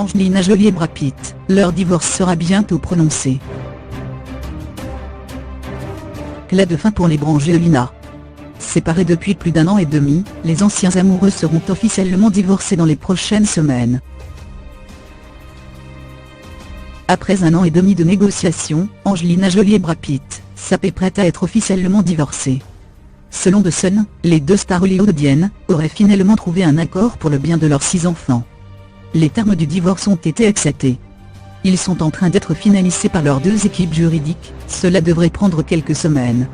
Angelina Jolie et Brad Pitt, leur divorce sera bientôt prononcé. Clap de fin pour les Brangelina. Séparés depuis plus d'1 an et demi, les anciens amoureux seront officiellement divorcés dans les prochaines semaines. Après 1 an et demi de négociations, Angelina Jolie et Brad Pitt s'apprêtent à être officiellement divorcés. Selon The Sun, les deux stars hollywoodiennes auraient finalement trouvé un accord pour le bien de leurs 6 enfants. Les termes du divorce ont été acceptés. Ils sont en train d'être finalisés par leurs 2 équipes juridiques, cela devrait prendre quelques semaines.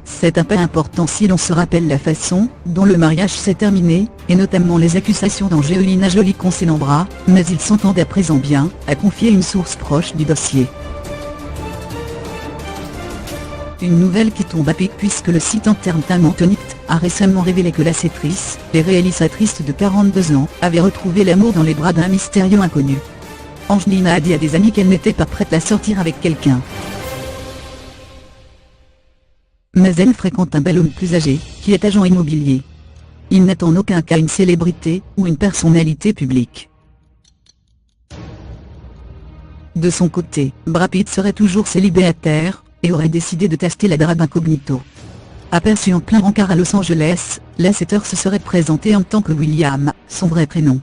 C'est un pas important si l'on se rappelle la façon dont le mariage s'est terminé, et notamment les accusations d'Angelina Jolie concernant Brad, mais ils s'entendent à présent bien, a confié une source proche du dossier. Une nouvelle qui tombe à pic puisque le site Entertainment Tonight a récemment révélé que la actrice et réalisatrice de 42 ans avait retrouvé l'amour dans les bras d'un mystérieux inconnu. Angelina a dit à des amis qu'elle n'était pas prête à sortir avec quelqu'un. Mais elle fréquente un bel homme plus âgé, qui est agent immobilier. Il n'est en aucun cas une célébrité ou une personnalité publique. De son côté, Brad Pitt serait toujours célibataire, et aurait décidé de tester la drague incognito. Aperçu en plein rencard à Los Angeles, l'acteur se serait présenté en tant que William, son vrai prénom.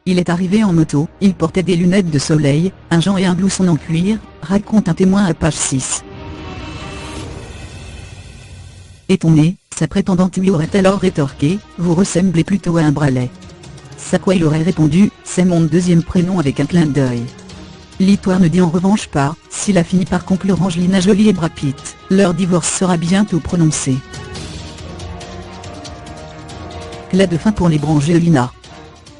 Il est arrivé en moto, il portait des lunettes de soleil, un gant et un blouson en cuir, raconte un témoin à page 6. Étonné, sa prétendante lui aurait alors rétorqué « Vous ressemblez plutôt à un Bralet ». À quoi il aurait répondu « C'est mon 2e prénom » avec un clin d'œil. L'histoire ne dit en revanche pas s'il a fini par conclure Angelina Jolie et Brad Pitt, leur divorce sera bientôt prononcé. Clap de fin pour les Brangelina.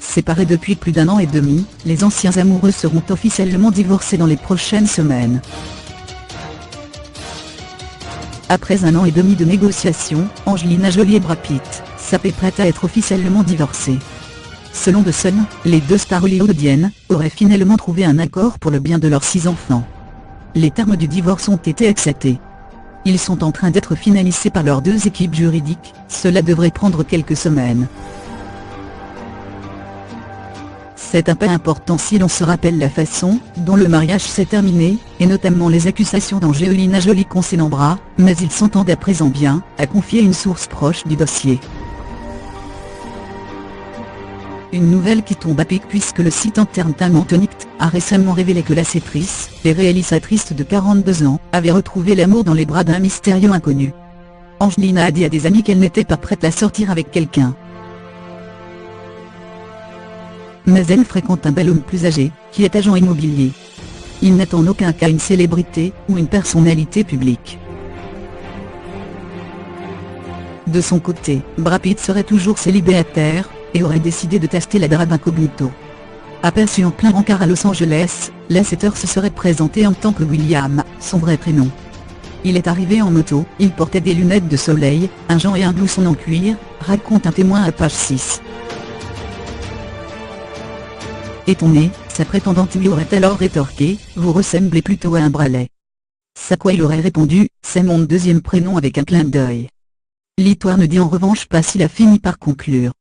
Séparés depuis plus d'1 an et demi, les anciens amoureux seront officiellement divorcés dans les prochaines semaines. Après 1 an et demi de négociations, Angelina Jolie et Brad Pitt s'apprêtent à être officiellement divorcés. Selon The Sun, les deux stars hollywoodiennes auraient finalement trouvé un accord pour le bien de leurs 6 enfants. Les termes du divorce ont été acceptés. Ils sont en train d'être finalisés par leurs 2 équipes juridiques, cela devrait prendre quelques semaines. C'est un pas important si l'on se rappelle la façon dont le mariage s'est terminé, et notamment les accusations d'Angelina Jolie concernant Brad, mais ils s'entendent à présent bien, a confié une source proche du dossier. Une nouvelle qui tombe à pic puisque le site Entertainment Tonight a récemment révélé que l'actrice et réalisatrice de 42 ans avait retrouvé l'amour dans les bras d'un mystérieux inconnu. Angelina a dit à des amis qu'elle n'était pas prête à sortir avec quelqu'un. Mais elle fréquente un bel homme plus âgé, qui est agent immobilier. Il n'est en aucun cas une célébrité ou une personnalité publique. De son côté, Brad Pitt serait toujours célibataire, et aurait décidé de tester la drague incognito. Aperçu en plein rencard à Los Angeles, l'acteur se serait présenté en tant que William, son vrai prénom. Il est arrivé en moto, il portait des lunettes de soleil, un gant et un blouson en cuir, raconte un témoin à page 6. Étonné, sa prétendante lui aurait alors rétorqué « Vous ressemblez plutôt à un Bralet ». À quoi il aurait répondu « C'est mon 2e prénom » avec un clin d'œil. L'histoire ne dit en revanche pas s'il a fini par conclure